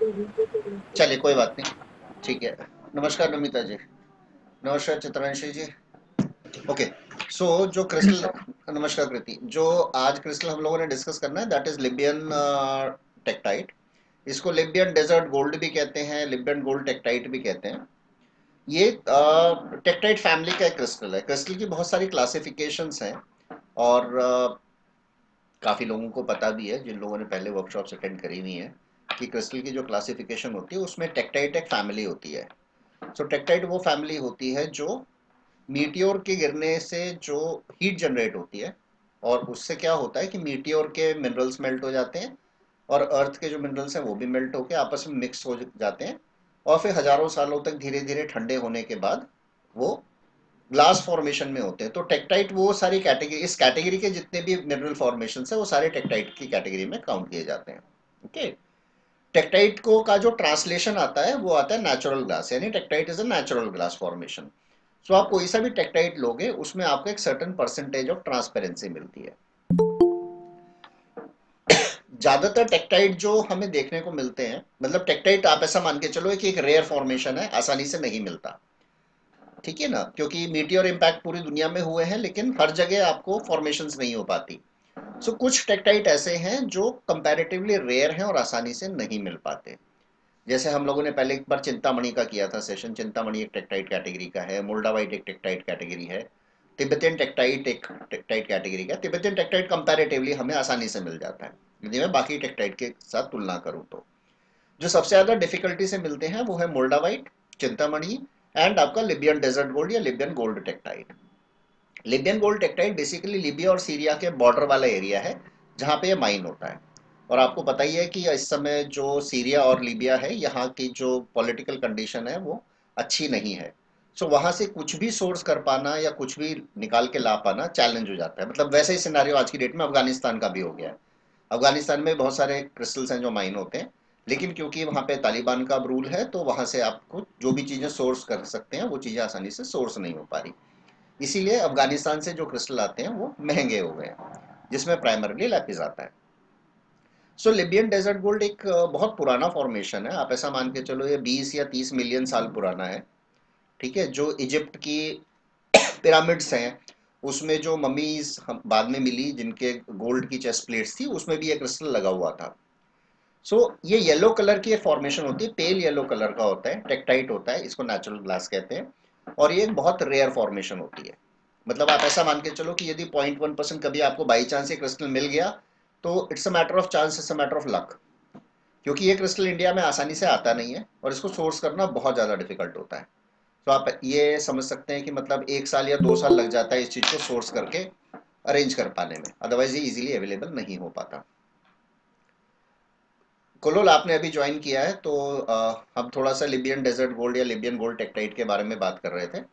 चलिए कोई बात नहीं, ठीक है। नमस्कार नमिता जी। नमस्कार चित्रांशी जी। ओके। सो जो क्रिस्टल, नमस्कार कृति, जो आज क्रिस्टल हम लोगों ने डिस्कस करना है दैट इज लिबियन टेक्टाइट। इसको लिबियन डेजर्ट गोल्ड भी कहते हैं, लिबियन गोल्ड टेक्टाइट भी कहते हैं। ये टेक्टाइट फैमिली का एक क्रिस्टल है। क्रिस्टल की बहुत सारी क्लासिफिकेशंस हैं और काफ़ी लोगों को पता भी है, जिन लोगों ने पहले वर्कशॉप्स अटेंड करी हुई हैं, कि क्रिस्टल की जो क्लासिफिकेशन होती है उसमें टेक्टाइट एक फैमिली होती है। सो टेक्टाइट वो फैमिली होती है जो मीटियोर के गिरने से जो हीट जनरेट होती है, और उससे क्या होता है कि मीटियोर के मिनरल्स मेल्ट हो जाते हैं और अर्थ के जो मिनरल्स हैं वो भी मेल्ट होकर आपस में मिक्स हो जाते हैं, और फिर हजारों सालों तक धीरे धीरे ठंडे होने के बाद वो ग्लास फॉर्मेशन में होते हैं। तो टेक्टाइट वो सारी कैटेगरी, इस कैटेगरी के जितने भी मिनरल फॉर्मेशन है वो सारे टेक्टाइट की कैटेगरी में काउंट किए जाते हैं। ओके। टेक्टाइट को का जो ट्रांसलेशन आता है वो आता है नेचुरल ग्लास, यानी tektite is a natural glass formation. So आप कोई सा भी टेक्टाइट लोगे उसमें आपको एक सर्टेन परसेंटेज ऑफ ट्रांसपेरेंसी मिलती है। ज्यादातर टेक्टाइट जो हमें देखने को मिलते हैं, मतलब टेक्टाइट आप ऐसा मान के चलो कि एक रेयर फॉर्मेशन है, आसानी से नहीं मिलता। ठीक है ना, क्योंकि मीटियोर इम्पैक्ट पूरी दुनिया में हुए हैं लेकिन हर जगह आपको फॉर्मेशंस नहीं हो पाती। सो कुछ टेक्टाइट ऐसे हैं जो कंपैरेटिवली रेयर हैं और आसानी से नहीं मिल पाते। जैसे हम लोगों ने पहले एक बार चिंतामणि का किया था सेशन। चिंतामणि एक टेक्टाइट कैटेगरी का है, मोल्डावाइट एक टेक्टाइट कैटेगरी है, तिब्बतियन टेक्टाइट एक टेक्टाइट कैटेगरी का। तिब्बतियन टेक्टाइट कंपैरेटिवली हमें आसानी से मिल जाता है यदि मैं बाकी टेक्टाइट के साथ तुलना करूं तो। जो सबसे ज्यादा डिफिकल्टी से मिलते हैं वो है मोल्डावाइट, चिंतामणि एंड आपका लिबियन डेजर्ट गोल्ड या Libyan gold tektite. Libyan gold tektite basically Libya और सीरिया के बॉर्डर वाला एरिया है जहाँ पे ये माइन होता है। और आपको पता ही है कि इस समय जो सीरिया और लीबिया है, यहाँ की जो पॉलिटिकल कंडीशन है वो अच्छी नहीं है। सो वहाँ से कुछ भी सोर्स कर पाना या कुछ भी निकाल के ला पाना चैलेंज हो जाता है। मतलब वैसे ही सिनारियो आज की डेट में अफगानिस्तान का भी हो गया है। अफगानिस्तान में बहुत सारे क्रिस्टल्स हैं जो माइन होते हैं, लेकिन क्योंकि वहाँ पे तालिबान का रूल है तो वहाँ से आपको जो भी चीज़ें सोर्स कर सकते हैं वो चीज़ें आसानी से सोर्स नहीं हो पा रही। इसीलिए अफगानिस्तान से जो क्रिस्टल आते हैं वो महंगे हो गए हैं, जिसमें प्राइमरली लैपिस आता है। सो लिबियन डेजर्ट गोल्ड एक बहुत पुराना फॉर्मेशन है। आप ऐसा मान के चलो ये 20 या 30 मिलियन साल पुराना है। ठीक है। जो इजिप्ट की पिरामिड्स हैं उसमें जो ममीज बाद में मिली जिनके गोल्ड की चेस्ट प्लेट्स थी उसमें भी एक क्रिस्टल लगा हुआ था। सो ये येलो कलर की एक फॉर्मेशन होती है, पेल येलो कलर का होता है, टेक्टाइट होता है, इसको नेचुरल ग्लास कहते हैं, और ये एक बहुत रेयर फॉर्मेशन होती है। मतलब आप ऐसा मान के चलो कि यदि 0.1% कभी आपको बाई चांस ये क्रिस्टल मिल गया तो it's a matter of chance, it's a matter of luck. क्योंकि ये क्रिस्टल इंडिया में आसानी से आता नहीं है और इसको सोर्स करना बहुत ज़्यादा डिफिकल्ट होता है। तो आप ये समझ सकते हैं कि मतलब 1 साल या 2 साल लग जाता है इस चीज़ को सोर्स करके अरेंज कर पाने में, अदरवाइज ये इजीली अवेलेबल नहीं हो पाता। कुलोल आपने अभी ज्वाइन किया है तो हम थोड़ा सा लिबियन डेजर्ट गोल्ड या लिबियन गोल्ड टेक्टाइट के बारे में बात कर रहे थे।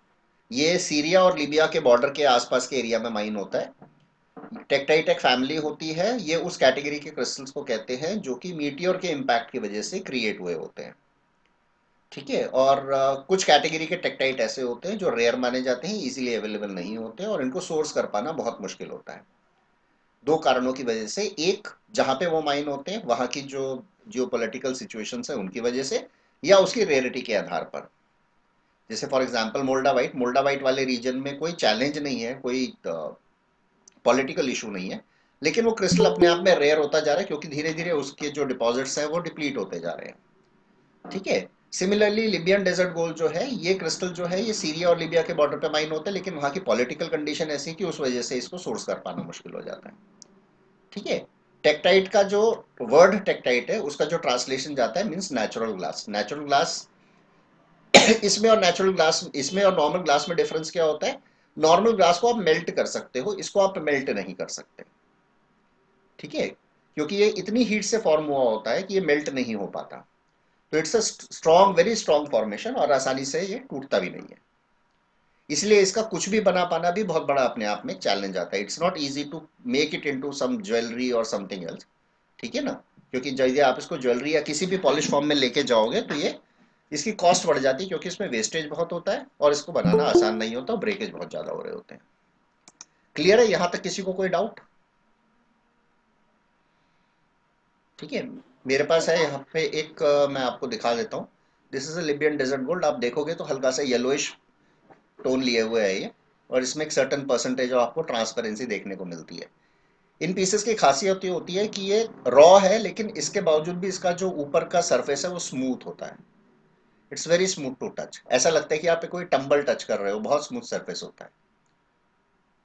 ये सीरिया और लीबिया के बॉर्डर के आसपास के एरिया में माइन होता है। टेक्टाइट एक फैमिली होती है। ये उस कैटेगरी के क्रिस्टल्स को कहते हैं जो कि मीटियोर के इम्पैक्ट की वजह से क्रिएट हुए होते हैं। ठीक है। और कुछ कैटेगरी के टेक्टाइट ऐसे होते हैं जो रेयर माने जाते हैं, इजीली अवेलेबल नहीं होते और इनको सोर्स कर पाना बहुत मुश्किल होता है। दो कारणों की वजह से, एक जहां पे वो माइन होते हैं वहां की जो जियोपॉलिटिकल सिचुएशंस है उनकी वजह से, या उसकी रेयरिटी के आधार पर। जैसे फॉर एग्जांपल मोल्डावाइट, मोल्डावाइट वाले रीजन में कोई चैलेंज नहीं है, कोई पॉलिटिकल इशू नहीं है, लेकिन वो क्रिस्टल अपने आप में रेयर होता जा रहा है क्योंकि धीरे धीरे उसके जो डिपॉजिट्स हैं वो डिप्लीट होते जा रहे हैं। ठीक है। सिमिलरली लिबियन डेजर्ट गोल्ड जो है, ये क्रिस्टल जो है ये सीरिया और लीबिया के बॉर्डर पे माइन होता है, लेकिन वहां की पॉलिटिकल कंडीशन ऐसी है कि उस वजह से इसको सोर्स कर पाना मुश्किल हो जाता है। ठीक है। टेक्टाइट का जो वर्ड टेक्टाइट है उसका जो ट्रांसलेशन जाता है means natural glass. Natural glass इसमें और नेचुरल ग्लास, इसमें और नॉर्मल ग्लास में डिफरेंस क्या होता है? नॉर्मल ग्लास को आप मेल्ट कर सकते हो, इसको आप मेल्ट नहीं कर सकते। ठीक है। क्योंकि ये इतनी हीट से फॉर्म हुआ होता है कि ये मेल्ट नहीं हो पाता। तो it's a strong, very strong formation और आसानी से ये टूटता भी नहीं है। इसलिए इसका कुछ भी बना पाना भी बहुत बड़ा अपने आप में चैलेंज आता है। It's not easy to make it into some jewellery और समथिंग एल्स। ठीक है ना। क्योंकि जब आप इसको ज्वेलरी या किसी भी पॉलिश फॉर्म में लेके जाओगे तो ये इसकी कॉस्ट बढ़ जाती है क्योंकि इसमें वेस्टेज बहुत होता है और इसको बनाना आसान नहीं होता, ब्रेकेज बहुत ज्यादा हो रहे होते हैं। क्लियर है यहाँ तक? किसी को कोई डाउट? ठीक है। मेरे पास है यहाँ पे एक मैं आपको दिखा देता हूँ। This is a Libyan desert gold. आप देखोगे तो हल्का सा येलोइश टोन लिए हुए है ये, और इसमें एक सर्टेन परसेंटेज ऑफ आपको ट्रांसपेरेंसी देखने को मिलती है। इन पीसेस की खासियत ये होती है कि ये रॉ है, लेकिन इसके बावजूद भी इसका जो ऊपर का सरफेस है वो स्मूथ होता है। It's very smooth to touch, ऐसा लगता है कि आप कोई टंबल टच कर रहे हो, बहुत स्मूथ सरफेस होता है।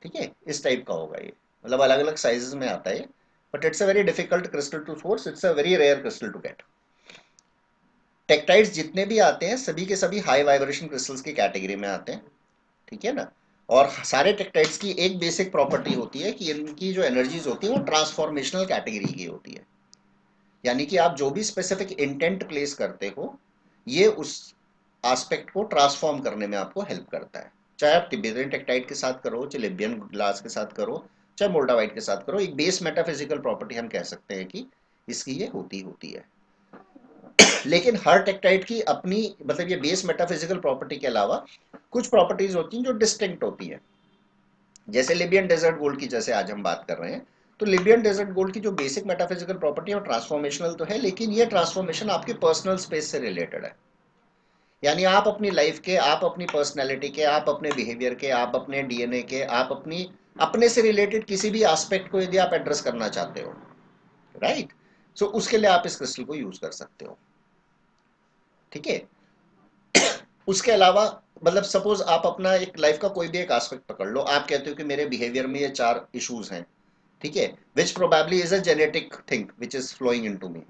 ठीक है, इस टाइप का होगा ये, मतलब अलग अलग साइजेस में आता है, but it's a very difficult crystal to source, it's a very rare crystal to get. Tektites जितने भी आते हैं सभी के सभी हाई वाइब्रेशन क्रिस्टल्स की कैटेगरी में आते हैं। ठीक है ना। और सारे टेक्टाइट्स की एक बेसिक प्रॉपर्टी होती है कि इनकी जो एनर्जीज होती है वो ट्रांसफॉर्मेशनल कैटेगरी की होती है। यानी कि आप जो भी स्पेसिफिक इंटेंट प्लेस करते हो, ये उस एस्पेक्ट को ट्रांसफॉर्म करने में आपको हेल्प करता है। चाहे आप तिब्बतियन टेक्टाइट के साथ करो, चाहे लिबियन ग्लास के साथ करो, चाहे मोल्डावाइट के साथ करो, एक बेस मेटाफिजिकल प्रॉपर्टी हम कह सकते हैं कि इसकी ये होती है। लेकिन हर टेक्टाइट की अपनी, मतलब ये बेस मेटाफिजिकल प्रॉपर्टी के अलावा कुछ प्रॉपर्टीज होती हैं जो डिस्टिंक्ट होती हैं। जैसे लिबियन डेजर्ट गोल्ड की जैसे आज हम बात कर रहे हैं, तो लिबियन डेजर्ट गोल्ड की जो बेसिक मेटाफिजिकल प्रॉपर्टी है वो ट्रांसफॉर्मेशनल तो है, लेकिन ये ट्रांसफॉर्मेशन आपके पर्सनल स्पेस से रिलेटेड है। यानी आप अपनी लाइफ के, आप अपनी पर्सनैलिटी के, आप अपने बिहेवियर के, आप अपने डीएनए के, आप अपनी अपने से रिलेटेड किसी भी एस्पेक्ट को यदि आप एड्रेस करना चाहते हो, राइट, सो उसके लिए आप इस क्रिस्टल को यूज कर सकते हो। ठीक है। उसके अलावा, मतलब सपोज आप अपना एक लाइफ का कोई भी एक एस्पेक्ट पकड़ लो, आप कहते हो कि मेरे बिहेवियर में ये 4 इश्यूज हैं। ठीक है, which probably is a genetic thing which is flowing into me.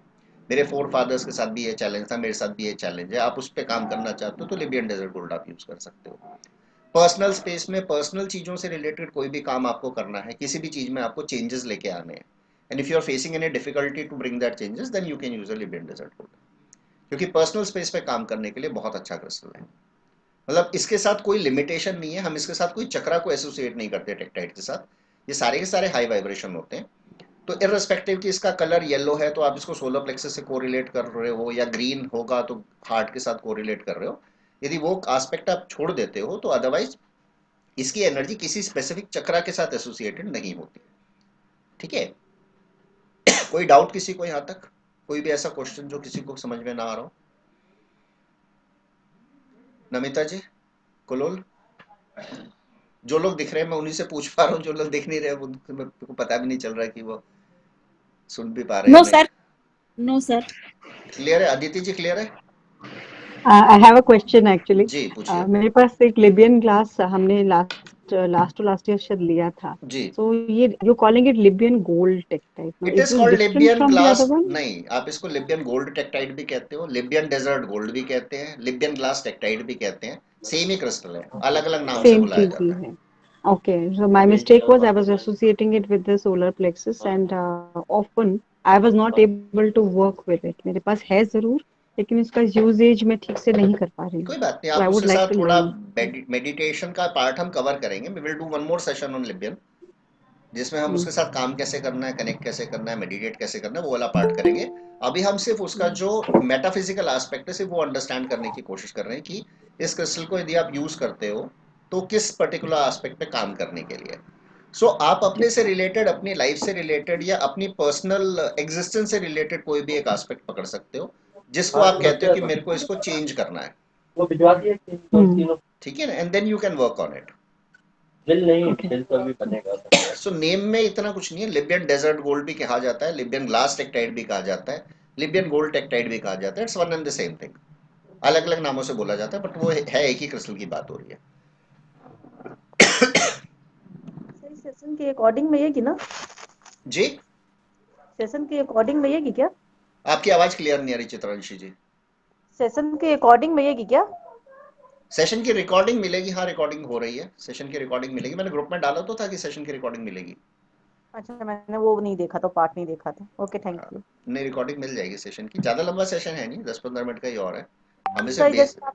मेरे फोर फादर्स के साथ भी ये चैलेंज था, मेरे साथ भी ये चैलेंज है, आप उस पर काम करना चाहते हो तो लिबियन डेजर्ट गोल्ड आप यूज कर सकते हो। पर्सनल स्पेस में पर्सनल चीजों से रिलेटेड कोई भी काम आपको करना है, किसी भी चीज में आपको चेंजेस लेके आने हैं, and if you are facing any difficulty to bring that changes, then you can use a Libyan desert gold, क्योंकि पर्सनल स्पेस पे काम करने के लिए बहुत अच्छा क्रिस्टल है। मतलब इसके साथ कोई लिमिटेशन नहीं है, हम इसके साथ कोई चक्रा को एसोसिएट नहीं करते टेक्टाइट के साथ। ये सारे के सारे हाई वाइब्रेशन होते हैं। तो इररिस्पेक्टिव कि इसका कलर येलो है तो आप इसको सोलर प्लेक्सस से कोरिलेट कर रहे हो, या ग्रीन होगा तो हार्ट के साथ कोरिलेट कर रहे हो। यदि वो एस्पेक्ट आप छोड़ देते हो तो अदरवाइज इसकी एनर्जी किसी स्पेसिफिक चक्रा के साथ एसोसिएटेड नहीं होती। ठीक है। कोई डाउट किसी को यहाँ तक, कोई भी ऐसा क्वेश्चन जो किसी को समझ में ना आ रहा हो? नमिता जी, कुलोल, जो लोग दिख रहे हैं मैं उन्हीं से पूछ पा रहा हूँ, जो लोग दिख नहीं रहे उनको पता भी नहीं चल रहा है कि वो सुन भी पा रहे हैं नो या नहीं। Sir, no sir. क्लियर है अदिति जी, क्लियर है? I have a question actually. जी पूछिए। मेरे पास एक लिबियन ग्लास हमने लास्ट ईयर शायद लिया था। जी, सो ये you calling it Libyan gold tektite, no it is is this called different Libyan from the glass. Other one? नहीं, आप इसको लिबियन गोल्ड टेक्टाइट भी कहते हो, लिबियन डेजर्ट गोल्ड भी कहते हैं, लिबियन ग्लास टेक्टाइट भी कहते हैं। सेम ही क्रिस्टल है, अलग अलग नाम से सेम बुलाया चीज ही जाता है। है। Okay, so my mistake was I was associating it with the solar plexus and often I was not able to work with it. मेरे पास है जरूर, लेकिन इसका यूजेज मैं ठीक से नहीं कर पा रही हूँ। कोई बात नहीं, So आप I would उसके like साथ to थोड़ा learn. मेडिटेशन का पार्ट हम कवर करेंगे। We will do one more session on Libyan, जिसमें हम Hmm. उसके साथ काम कैसे करना है, कनेक्ट कैसे करना है, मेडिटेट कैसे करना है, वो वाला पार्ट करेंगे। अभी हम सिर्फ उसका जो मेटाफिजिकल एस्पेक्ट है सिर्फ वो अंडरस्टैंड करने की कोशिश कर रहे हैं कि इस क्रिस्टल को यदि आप यूज करते हो तो किस पर्टिकुलर एस्पेक्ट पे काम करने के लिए। सो आप अपने से रिलेटेड, अपनी लाइफ से रिलेटेड या अपनी पर्सनल एग्जिस्टेंस से रिलेटेड कोई भी एक एस्पेक्ट पकड़ सकते हो, जिसको आप कहते हो कि मेरे को इसको चेंज करना है। Hmm. ठीक है ना, and then you can work on it. Bill नहीं, okay. बिल तो अभी बनेगा। सो नेम में इतना कुछ नहीं है। लिबियन डेजर्ट गोल्ड भी कहा जाता है, लिबियन ग्लास टेक्टाइट भी कहा जाता है, लिबियन गोल्ड टेक्टाइट भी कहा जाता है। It's one and the same thing, अलग अलग नामों से बोला जाता है, बट वो है एक ही क्रिस्टल की बात हो रही है। सही सेशन के अकॉर्डिंग में ये की ना, जी, सेशन के अकॉर्डिंग में ये की क्या, आपकी आवाज क्लियर नहीं आ रही चित्रांशी जी। सेशन के अकॉर्डिंग में ये की क्या? सेशन की रिकॉर्डिंग मिलेगी, हाँ रिकॉर्डिंग हो रही है, सेशन की रिकॉर्डिंग मिलेगी। मैंने ग्रुप में डाला तो था कि सेशन की रिकॉर्डिंग मिलेगी। अच्छा, मैंने वो नहीं देखा था, पार्ट नहीं देखा था। Okay, thank you. नहीं, रिकॉर्डिंग मिल जाएगी सेशन की। ज्यादा लंबा सेशन है नहीं, 10-15 मिनट का ही और है। हमें सिर्फ सर जैसे आप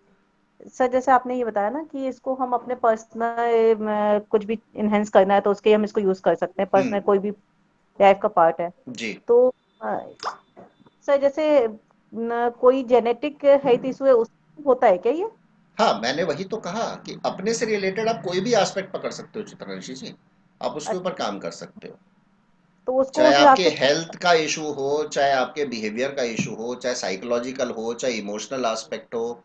सर जैसे आपने ये बताया ना कि इसको हम अपने पर्सनल कुछ भी इनहेंस करना है तो उसके हम इसको यूज कर सकते हैं, पर्सनल कोई भी लाइफ का पार्ट है जी। तो सर जैसे कोई जेनेटिक हेल्थ इशू है उस होता है क्या ये? हाँ, मैंने वही तो कहा कि अपने से रिलेटेड आप कोई भी एस्पेक्ट पकड़ सकते हो चित्रांशी जी, आप उसके ऊपर अच्छा, काम कर सकते हो। तो उसको चाहे उस हिसाब आपके से। हेल्थ का इशू हो, चाहे आपके बिहेवियर का इशू हो, चाहे साइकोलॉजिकल हो, चाहे इमोशनल एस्पेक्ट हो,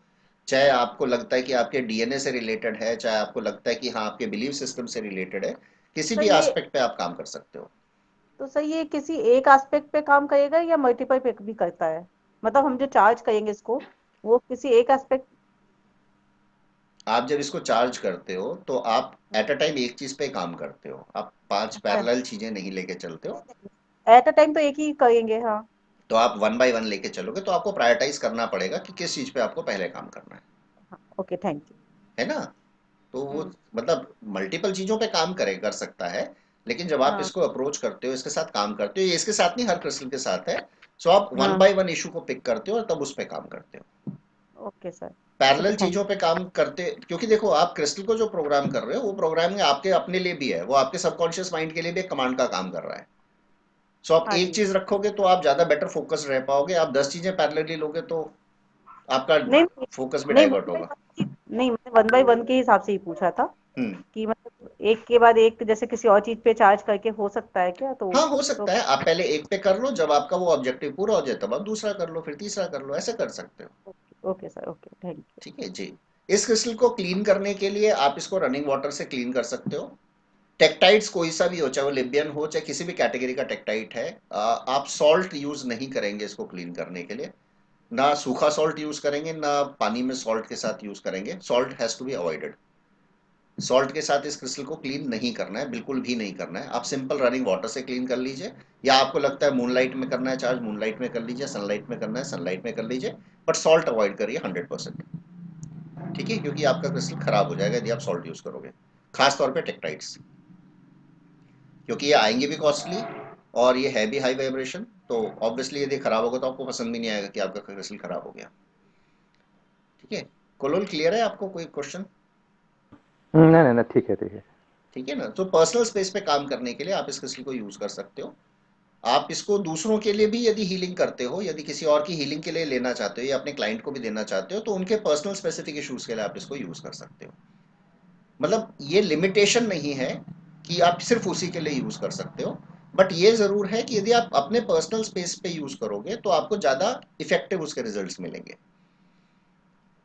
चाहे आपको लगता है कि आपके डीएनए से रिलेटेड है, चाहे आपको लगता है कि हाँ आपके बिलीफ सिस्टम से रिलेटेड है, किसी तो भी ये एस्पेक्ट पे आप काम कर सकते हो। तो सही है, किसी एक एस्पेक्ट पे काम करेगा या मल्टीपल पे भी करता है? मतलब हम जो चार्ज करेंगे इसको, वो किसी एक एस्पेक्ट। आप जब इसको चार्ज करते हो तो आप एट अ टाइम एक चीज पे काम करते हो, आप 5 अच्छा, पैरेलल चीजें नहीं लेके चलते हो। एट अ टाइम तो एक ही करेंगे, हाँ। तो आप वन बाय वन लेके चलोगे तो आपको प्रायोरिटाइज करना पड़ेगा कि किस चीज पे आपको पहले काम करना हाँ, ओके, थैंक यू। है ना? तो वो हम्म। मतलब मल्टीपल चीजों पे काम करे कर सकता है, लेकिन जब आप हाँ इसको अप्रोच करते हो, इसके साथ काम करते हो, ये इसके साथ नहीं, हर क्रिस्टल के साथ है। सो आप वन हाँ, बाय वन इशू को पिक करते हो और तब उस पे काम करते हो। Okay sir. Okay, parallel thank चीजों पे काम करते, क्योंकि देखो आप क्रिस्टल को जो प्रोग्राम कर रहे हो वो प्रोग्रामिंग आपके अपने लिए भी है, वो आपके सबकॉन्शियस माइंड के लिए भी एक कमांड का काम कर रहा है। सो आप हाँ एक जी। चीज रखोगे तो आप ज्यादा बेटर फोकस रह पाओगे, आप 10 चीजें पैरेलली लोगे तो आपका नहीं फोकस भी नहीं, डाइवर्ट होगा। नहीं, मैंने वन बाय वन के हिसाब से ही पूछा था हम्म। कि मतलब एक के बाद एक जैसे किसी और चीज पे चार्ज करके हो सकता है क्या, हाँ हो तो सकता है, आप पहले एक पे कर लो, जब आपका वो ऑब्जेक्टिव पूरा हो जाए तब आप दूसरा कर लो, फिर तीसरा कर लो, ऐसे कर सकते हो। Okay sir, okay, thank you. ठीक है जी। इस क्रिस्टल को क्लीन करने के लिए आप इसको रनिंग वाटर से क्लीन कर सकते हो। टेक्टाइट्स कोई सा भी हो, चाहे वो लिबियन हो, चाहे किसी भी कैटेगरी का टेक्टाइट है, आप सॉल्ट यूज नहीं करेंगे इसको क्लीन करने के लिए। ना सूखा सॉल्ट यूज करेंगे, ना पानी में सॉल्ट के साथ यूज करेंगे, salt has to be avoided. Salt के साथ इस क्रिस्टल को क्लीन नहीं करना है, बिल्कुल भी नहीं करना है। आप सिंपल रनिंग वाटर से क्लीन कर लीजिए, या आपको लगता है मूनलाइट में करना है चार्ज, मूनलाइट में कर लीजिए, सनलाइट में करना है सनलाइट में कर लीजिए, बट सॉल्ट अवॉइड करिए 100%। ठीक है, क्योंकि आपका क्रिस्टल खराब हो जाएगा यदि आप सॉल्ट यूज करोगे, खास तौर पे टेक्टाइट्स, क्योंकि ये आएंगे भी कॉस्टली और ये है भी हाई वाइब्रेशन। तो ऑब्वियसली यदि खराब होगा तो आपको पसंद भी नहीं आएगा कि आपका क्रिस्टल खराब हो गया। ठीक है, कोलोल क्लियर है? आपको कोई क्वेश्चन? नहीं नहीं नहीं, ठीक है ठीक है। ठीक है ना, तो पर्सनल स्पेस पे काम करने के लिए आप इस क्रिस्टल को यूज कर सकते हो। आप इसको दूसरों के लिए भी यदि हीलिंग करते हो, यदि किसी और की हीलिंग के लिए लेना चाहते हो या अपने क्लाइंट को भी देना चाहते हो, तो उनके पर्सनल स्पेसिफिक इश्यूज के लिए आप इसको यूज कर सकते हो। मतलब ये लिमिटेशन नहीं है कि आप सिर्फ उसी के लिए यूज कर सकते हो, बट ये जरूर है कि यदि आप अपने पर्सनल स्पेस पे यूज करोगे तो आपको ज्यादा इफेक्टिव उसके रिजल्ट्स मिलेंगे।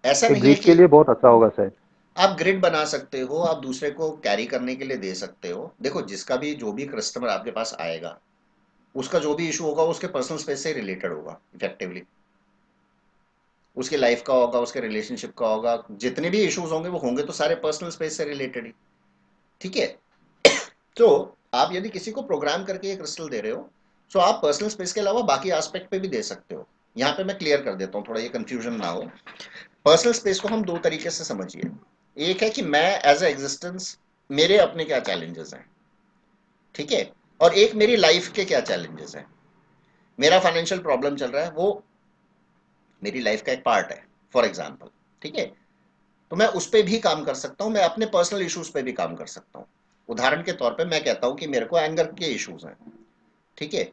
ऐसा एक नहीं है ग्रिड के कि लिए बहुत अच्छा होगा शायद। आप ग्रिड बना सकते हो, आप दूसरे को कैरी करने के लिए दे सकते हो। देखो जिसका भी जो भी कस्टमर आपके पास आएगा, उसका जो भी इशू होगा उसके पर्सनल स्पेस से रिलेटेड होगा इफेक्टिवली, उसके लाइफ का होगा, उसके रिलेशनशिप का होगा, जितने भी इश्यूज होंगे वो होंगे तो सारे पर्सनल स्पेस से रिलेटेड ही। ठीक है। तो आप यदि किसी को प्रोग्राम करके ये क्रिस्टल दे रहे हो, तो आप पर्सनल स्पेस के अलावा बाकी एस्पेक्ट पे भी दे सकते हो। यहाँ पे मैं क्लियर कर देता हूँ, थोड़ा ये कंफ्यूजन ना हो। पर्सनल स्पेस को हम दो तरीके से समझिए। एक है कि मैं एज ए एग्जिस्टेंस, मेरे अपने क्या चैलेंजेस हैं, ठीक है, और एक मेरी लाइफ के क्या चैलेंजेस हैं। मेरा फाइनेंशियल प्रॉब्लम चल रहा है, वो मेरी लाइफ का एक पार्ट है, फॉर एग्जाम्पल। ठीक है, तो मैं उस पर भी काम कर सकता हूँ, मैं अपने पर्सनल इश्यूज पे भी काम कर सकता हूँ। उदाहरण के तौर पे मैं कहता हूँ कि मेरे को एंगर के इश्यूज हैं, ठीक है,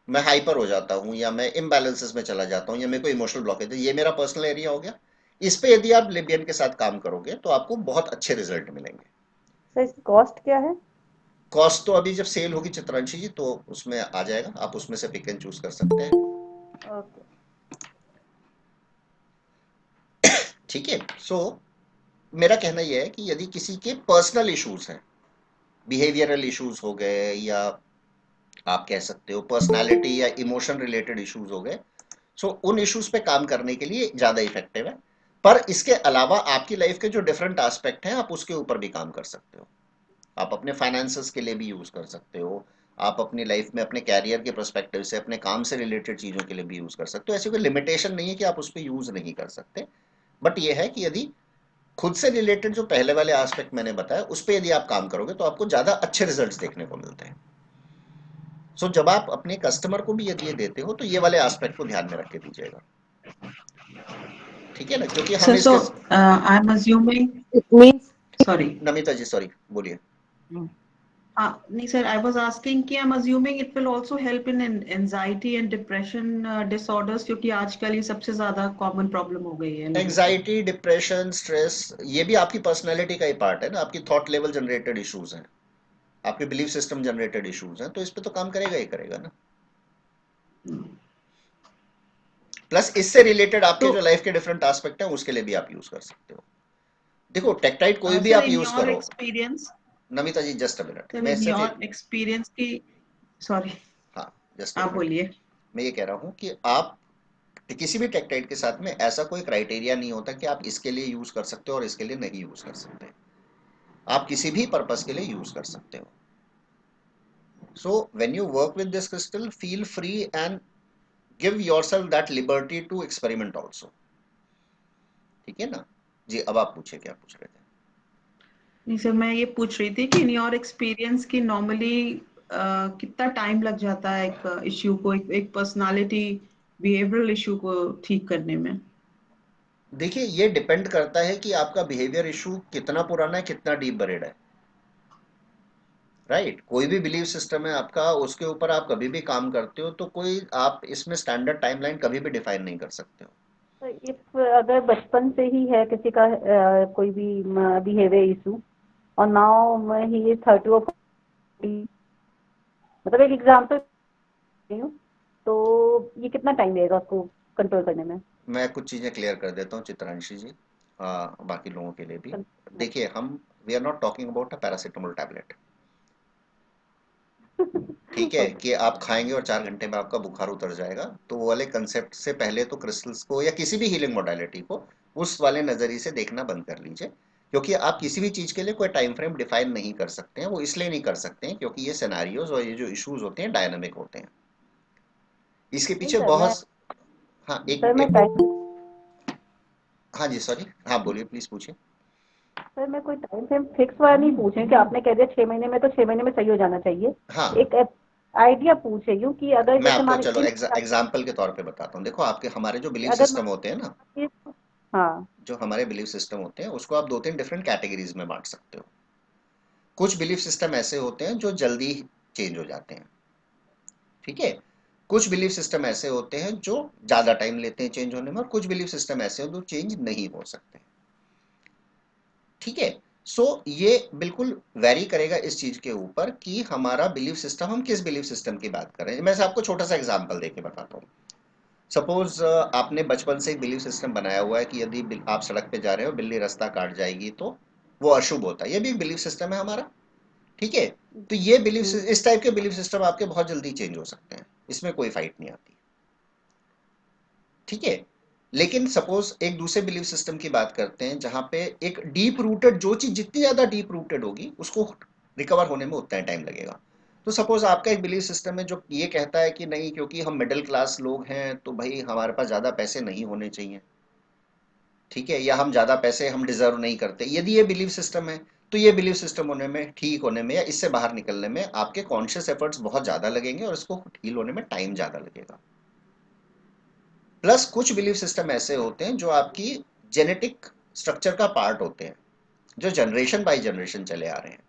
मैं हाइपर हो जाता हूँ या मैं इम्बैलेंसेस में चला जाता हूँ या मेरे को इमोशनल ब्लॉकेज है, ये मेरा पर्सनल एरिया हो गया। इस पे यदि आप लिबियन के साथ काम करोगे तो आपको बहुत अच्छे रिजल्ट मिलेंगे। सर इसकी कॉस्ट क्या है? कॉस्ट तो अभी जब सेल होगी चित्रांशी जी तो उसमें आ जाएगा, आप उसमें से पिक एंड चूज कर सकते हैं। ओके। ठीक है। सो मेरा कहना यह है कि यदि किसी के पर्सनल इश्यूज हैं, बिहेवियरल इश्यूज हो गए, या आप कह सकते हो पर्सनालिटी या इमोशन रिलेटेड इश्यूज हो गए, सो उन इश्यूज पे काम करने के लिए ज्यादा इफेक्टिव है। पर इसके अलावा आपकी लाइफ के जो डिफरेंट एस्पेक्ट हैं आप उसके ऊपर भी काम कर सकते हो। आप अपने फाइनेंसेस के लिए भी यूज कर सकते हो, आप अपनी लाइफ में अपने कैरियर के पर्सपेक्टिव से, अपने काम से रिलेटेड चीजों के लिए भी यूज कर सकते हो। ऐसी कोई लिमिटेशन नहीं है कि आप उस पर यूज नहीं कर सकते। बट ये है कि यदि खुद से रिलेटेड जो पहले वाले एस्पेक्ट मैंने बताया उस पर यदि आप काम करोगे तो आपको ज्यादा अच्छे रिजल्ट्स देखने को मिलते हैं। सो जब आप अपने कस्टमर को भी यदि ये देते हो तो ये वाले एस्पेक्ट को ध्यान में रख के दीजिएगा। ठीक है ना, क्योंकि हम Sir, इसके so I'm assuming, It means sorry. Namita ji sorry बोलिए। No, sir, I was asking कि I'm assuming it will also help in anxiety and depression disorders क्योंकि आजकल ये सबसे ज्यादा common problem हो गई है लोगों को। एंजाइटी, डिप्रेशन, स्ट्रेस, ये भी आपकी पर्सनैलिटी का ही पार्ट है ना, आपकी थॉट लेवल जनरेटेड इश्यूज हैं। आपके बिलीफ सिस्टम जनरेटेड इश्यूज हैं, तो इस पे तो काम करेगा ही करेगा ना। प्लस इससे रिलेटेड आपके तो जो लाइफ के डिफरेंट एस्पेक्ट हैं उसके लिए भी आप यूज कर सकते हो। देखो टेक्टाइट कोई भी सर आप इन यूज योर करो। Experience, Namita ji just a minute, sir मैं इन सिर्फ योर एक्सपीरियंस की, सॉरी हाँ जस्ट अ आप मिनट, बोलिए। मैं ये कह रहा हूँ कि आप किसी भी टेक्टाइट के साथ में ऐसा कोई क्राइटेरिया नहीं होता कि आप इसके लिए यूज कर सकते हो और इसके लिए नहीं यूज कर सकते। आप किसी भी पर्पस के लिए यूज कर सकते हो। So when you work with this crystal feel free and give yourself that liberty to experiment also. ठीक है ना जी, अब आप पूछे क्या पूछ रहे थे। नहीं सर, मैं ये पूछ रही थी कि इन योर एक्सपीरियंस की नॉर्मली कितना टाइम लग जाता है एक इश्यू को, एक पर्सनालिटी बिहेवियरल इश्यू को ठीक करने में? देखिए ये डिपेंड करता है कि आपका बिहेवियर इशू कितना पुराना है, कितना डीप बरेड है। राइट कोई भी बिलीव सिस्टम है आपका, उसके ऊपर आप कभी भी काम करते हो, तो कोई आप इसमें स्टैंडर्ड टाइमलाइन कभी भी डिफाइन नहीं कर सकते हो। तो इफ अगर बचपन से ही है किसी का कोई भी बिहेवियर इशू और नाउ ही इज 30 और 40, मतलब एक एग्जांपल हूँ, तो ये कितना टाइम लगेगा उसको कंट्रोल करने में? मैं कुछ चीज़ें क्लियर कर देता हूँ चित्रांशी जी, बाकी लोगों के लिए भी। देखिए हम we are not talking about a paracetamol tablet. ठीक है कि आप खाएंगे और 4 घंटे में आपका बुखार उतर जाएगा, तो वो वाले कंसेप्ट से पहले तो क्रिस्टल्स को या किसी भी हीलिंग मोडालिटी को उस वाले नज़रिए से देखना बंद कर लीजिए। क्योंकि आप किसी भी चीज़ के लिए कोई टाइम फ्रेम डिफाइन नहीं कर सकते हैं। वो इसलिए नहीं कर सकते हैं क्योंकि ये सिनेरियोज और ये जो इश्यूज होते हैं डायनामिक होते हैं। इसके नहीं पीछे सर, बहुत हाँ मैं टाइम हाँ जी सॉरी, हाँ बोलिए प्लीज पूछिए। सर मैं कोई टाइम फ्रेम फिक्स वाला नहीं पूछ रही कि आपने कह दिया 6 महीने में, तो 6 महीने में सही हो जाना चाहिए। हाँ एक आइडिया पूछ रही हूँ कि अगर मैं जैसे आपको मान चलो इन एग्जाम्पल के तौर पे बताता हूँ। देखो आपके हमारे जो बिलीव अगर सिस्टम होते हैं ना, मान हाँ जो हमारे बिलीव सिस्टम होते हैं उसको आप 2-3 डिफरेंट कैटेगरीज में बांट सकते हो। कुछ बिलीफ सिस्टम ऐसे होते हैं जो जल्दी चेंज हो जाते हैं। ठीक है, कुछ बिलीफ सिस्टम ऐसे होते हैं जो ज्यादा टाइम लेते हैं चेंज होने में, और कुछ बिलीफ सिस्टम ऐसे हैं जो चेंज नहीं हो सकते। ठीक है, सो ये बिल्कुल वेरी करेगा इस चीज के ऊपर कि हमारा बिलीफ सिस्टम, हम किस बिलीफ सिस्टम की बात कर रहे हैं। मैं आपको छोटा सा एग्जांपल देके बताता हूँ। सपोज आपने बचपन से एक बिलीफ सिस्टम बनाया हुआ है कि यदि आप सड़क पे जा रहे हो बिल्ली रास्ता काट जाएगी तो वो अशुभ होता है। ये भी एक बिलीफ सिस्टम है हमारा। ठीक है, तो ये बिलीफ इस टाइप के बिलीफ सिस्टम आपके बहुत जल्दी चेंज हो सकते हैं, इसमें कोई फाइट नहीं आती। ठीक है, लेकिन सपोज एक दूसरे बिलीफ सिस्टम की बात करते हैं जहां पे एक डीप रूटेड, जो चीज जितनी ज्यादा डीप रूटेड होगी उसको रिकवर होने में उतना ही टाइम लगेगा। तो सपोज आपका एक बिलीफ सिस्टम है जो ये कहता है कि नहीं क्योंकि हम मिडिल क्लास लोग हैं तो भाई हमारे पास ज्यादा पैसे नहीं होने चाहिए। ठीक है, या हम ज्यादा पैसे हम डिजर्व नहीं करते। यदि ये बिलीफ सिस्टम है तो ये बिलीफ सिस्टम होने में, ठीक होने में या इससे बाहर निकलने में आपके कॉन्शियस एफर्ट्स बहुत ज्यादा लगेंगे और इसको हील होने में टाइम ज्यादा लगेगा। प्लस कुछ बिलीफ सिस्टम ऐसे होते हैं जो आपकी जेनेटिक स्ट्रक्चर का पार्ट होते हैं, जो जनरेशन बाय जनरेशन चले आ रहे हैं,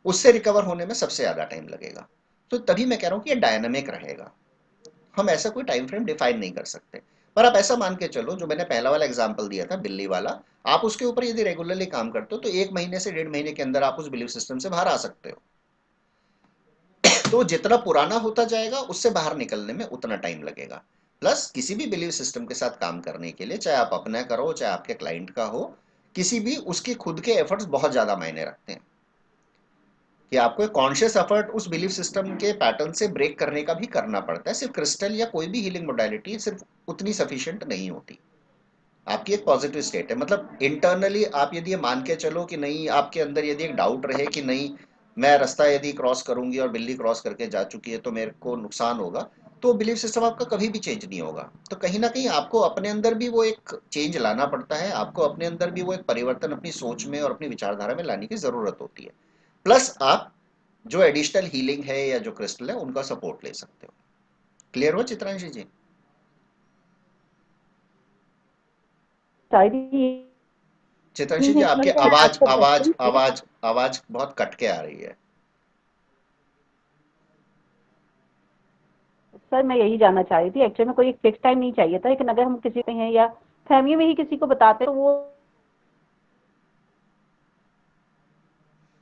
उससे रिकवर होने में सबसे ज्यादा टाइम लगेगा। तो तभी मैं कह रहा हूं कि ये डायनामिक रहेगा, हम ऐसा कोई टाइम फ्रेम डिफाइन नहीं कर सकते। पर आप ऐसा मान के चलो, जो मैंने पहला वाला एग्जांपल दिया था बिल्ली वाला, आप उसके ऊपर यदि रेगुलरली काम करते हो तो 1 महीने से 1.5 महीने के अंदर आप उस बिलीफ सिस्टम से बाहर आ सकते हो। तो जितना पुराना होता जाएगा उससे बाहर निकलने में उतना टाइम लगेगा। प्लस किसी भी बिलीव सिस्टम के साथ काम करने के लिए, चाहे आप अपना करो चाहे आपके क्लाइंट का हो, किसी भी उसके खुद के एफर्ट्स बहुत ज्यादा मायने रखते हैं। कि आपको एक कॉन्शियस एफर्ट उस बिलीफ सिस्टम के पैटर्न से ब्रेक करने का भी करना पड़ता है। सिर्फ क्रिस्टल या कोई भी हीलिंग मोडालिटी सिर्फ उतनी सफिशिएंट नहीं होती। आपकी एक पॉजिटिव स्टेट है, मतलब इंटरनली आप यदि ये मान के चलो कि नहीं, आपके अंदर यदि एक डाउट रहे कि नहीं मैं रास्ता यदि क्रॉस करूंगी और बिल्ली क्रॉस करके जा चुकी है तो मेरे को नुकसान होगा, तो बिलीफ सिस्टम आपका कभी भी चेंज नहीं होगा। तो कहीं ना कहीं आपको अपने अंदर भी वो एक चेंज लाना पड़ता है, आपको अपने अंदर भी वो एक परिवर्तन अपनी सोच में और अपनी विचारधारा में लाने की जरूरत होती है। प्लस आप जो एडिशनल हीलिंग है या जो क्रिस्टल है उनका सपोर्ट ले सकते हो। क्लियर हो चित्रांशी जी? शायद चित्रांशी जी ये आपके मैं आवाज आपको आवाज क्वेश्चन, आवाज आवाज बहुत कट के आ रही है। सर मैं यही जानना चाह रही थी एक्चुअली में, कोई फिक्स टाइम नहीं चाहिए था, लेकिन अगर हम किसी पे हैं या फैमिली में ही किसी को बताते हैं तो वो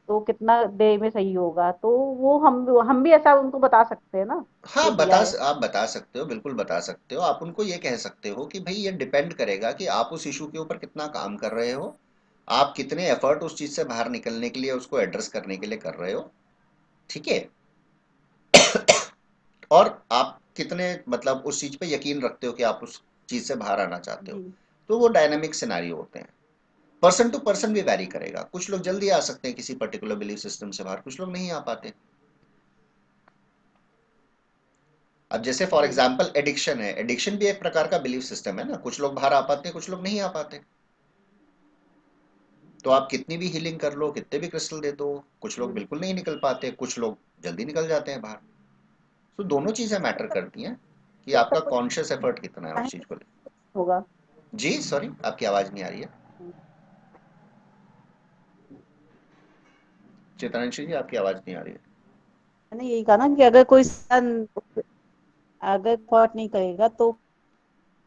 तो कितना डे में सही होगा, तो वो हम भी ऐसा उनको बता सकते हैं ना, हाँ ये दिया है। आप बता सकते हो, बिल्कुल बता सकते हो। आप उनको ये कह सकते हो कि भाई ये डिपेंड करेगा कि आप उस इशू के ऊपर कितना काम कर रहे हो, आप कितने एफर्ट उस चीज से बाहर निकलने के लिए, उसको एड्रेस करने के लिए कर रहे हो, ठीक है, और आप कितने मतलब उस चीज पे यकीन रखते हो कि आप उस चीज से बाहर आना चाहते हो। जी तो वो डायनामिक सिनारियो होते हैं, पर्सन टू पर्सन भी वैरी करेगा। कुछ लोग जल्दी आ सकते हैं किसी पर्टिकुलर बिलीफ सिस्टम से बाहर, कुछ लोग नहीं आ पाते। अब जैसे फॉर जी एग्जांपल एडिक्शन है, एडिक्शन भी एक प्रकार का बिलीफ सिस्टम है ना, कुछ लोग बाहर आ पाते हैं, कुछ लोग नहीं आ पाते। तो आप कितनी भी हीलिंग कर लो, कितने भी क्रिस्टल दे दो, कुछ लोग बिल्कुल नहीं निकल पाते, कुछ लोग जल्दी निकल जाते हैं बाहर। तो दोनों चीजें मैटर करती हैं कि ये आपका सब कुछ कॉन्शियस एफर्ट कितना है उस चीज को लेकर। होगा। जी सॉरी, आपकी आवाज नहीं आ रही है। चित्रांशी जी, आपकी आवाज नहीं आ रही है। मैंने यही कहा ना कि अगर कोई अगर थॉट नहीं करेगा तो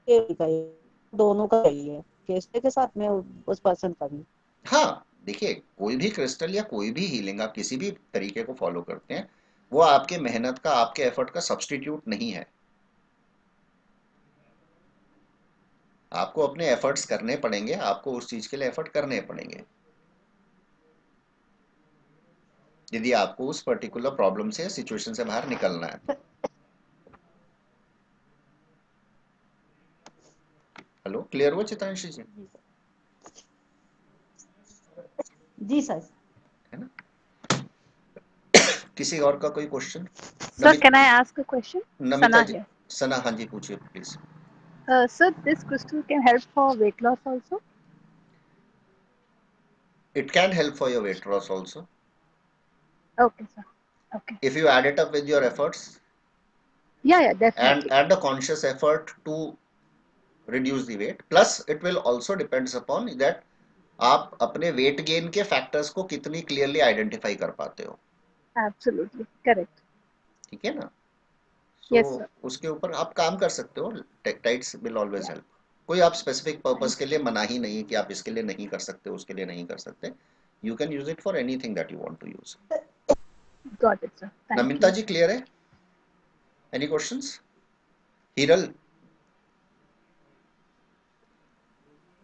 ये भी करेगा, दोनों का ही है, केस्टे के साथ में उस पर्सन का भी। हाँ देखिए, कोई भी क्रिस्टल या कोई भी हीलिंग आप किसी भी तरीके को फॉलो करते हैं, वो आपके मेहनत का, आपके एफर्ट का सब्स्टिट्यूट नहीं है। आपको अपने एफर्ट्स करने पड़ेंगे, आपको उस चीज के लिए एफर्ट करने पड़ेंगे, यदि आपको उस पर्टिकुलर प्रॉब्लम से, सिचुएशन से बाहर निकलना है तो। हेलो, क्लियर हुआ चित्रांशी जी? जी सर। है ना? किसी और का कोई question? Sir, can I ask a question? Namita Sana ji, here. Sana, हाँ जी पूछिए please. Sir, this crystal can help for weight loss also? It can help for your weight loss also Okay, sir. Okay. if you add it up with your efforts Yeah, and definitely. a conscious effort to reduce the weight. Plus it will also depends upon that आप अपने weight gain के factors को कितनी clearly identify कर पाते हो, Absolutely. Correct. ठीक है ना? सो Yes, sir. उसके ऊपर आप काम कर सकते हो। टेक्टाइट्स विल ऑलवेज हेल्प। कोई आप स्पेसिफिक पर्पस के लिए मना ही नहीं कि आप इसके लिए नहीं कर सकते, उसके लिए नहीं कर सकते। You can use it for anything that you want to use. Got it, sir. Thank Namita you. जी क्लियर है? Any questions? Hiral,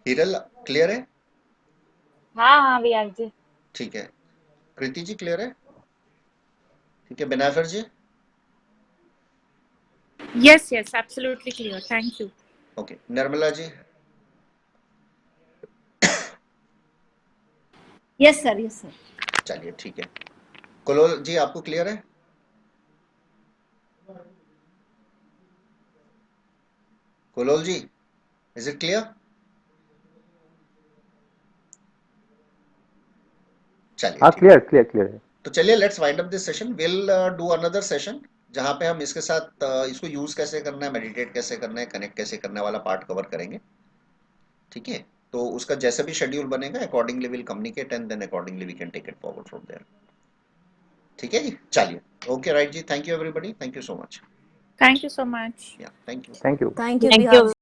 Hiral clear है? हाँ विराज जी। ठीक है। कृति जी क्लियर है? ठीक है। Benafer ji? Yes, yes, absolutely clear. Thank you. Okay. Nirmala ji? Yes sir, yes sir. चलिए ठीक है। कुलोल जी आपको क्लियर है? Kulol ji, is it clear? चलिए हाँ, ठीक। क्लियर क्लियर क्लियर है। तो चलिए let's wind up this session. Will do another session जहां पे हम इसके साथ इसको यूज कैसे करना है, मेडिटेट कैसे करना है, कनेक्ट कैसे करने वाला पार्ट कवर करेंगे, ठीक है? तो उसका जैसा भी शेड्यूल बनेगा accordingly will communicate and then accordingly we can take it forward from there. ठीक है जी, चलिए। ओके राइट जी, thank you everybody, thank you so much. Thank you so much. या thank you. Thank you. Thank you Thank विहार you.